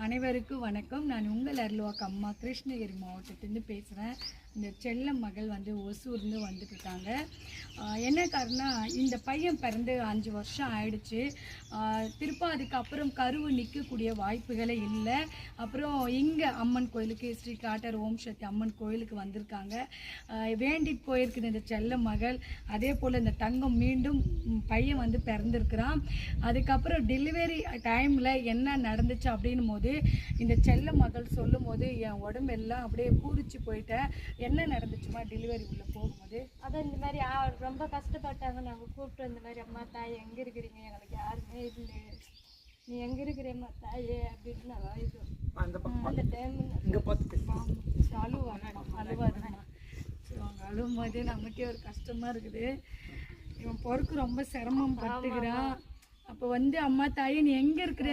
அனைவருக்கும் வணக்கம். நான் உங்கள் அருள்வாக்கு அம்மா கிருஷ்ணகிரி மாவட்டத்திலேருந்து பேசுகிறேன். இந்த செல்ல மகள் ஒசூர்ந்து வந்துட்டுருக்காங்க. என்ன காரணம், இந்த பையன் பிறந்து 5 வருஷம் ஆயிடுச்சு. திருப்ப அதுக்கப்புறம் கருவு நிற்கக்கூடிய வாய்ப்புகளே இல்லை. அப்புறம் இங்கே அம்மன் கோயிலுக்கு, ஸ்ரீ காட்டர் ஓம் சக்தி அம்மன் கோயிலுக்கு வந்திருக்காங்க. வேண்டிட்டு போயிருக்குது இந்த செல்ல மகள். அதே போல் இந்த தங்கம் மீண்டும் பையன் பிறந்திருக்கிறான். அதுக்கப்புறம் டெலிவரி டைமில் என்ன நடந்துச்சு அப்படின்னும் போது இந்த செல்ல மகள் சொல்லும் போது என் உடம்பெல்லாம் அப்படியே பூரிச்சு போயிட்டேன். என்ன நடந்துச்சுமா டெலிவரி உள்ள போகும்போது? அதான் இந்த மாதிரி ரொம்ப கஷ்டப்பட்டாங்க. நாங்கள் கூப்பிட்டு இந்த மாதிரி அம்மா தாய் எங்கே இருக்கிறீங்க, எங்களுக்கு யாருமே இல்லை, நீ எங்கே இருக்கிறேம்மா தாயே அப்படின்னு நான் இது அந்த டைம் அழுவாதுமா. ஸோ அவங்க அழுவும் போது நமக்கே ஒரு கஷ்டமாக இருக்குது. இவன் பொறுக்கு ரொம்ப சிரமம் பட்டுக்கிறான். அப்போ அம்மா தாயே நீ எங்கே இருக்கிற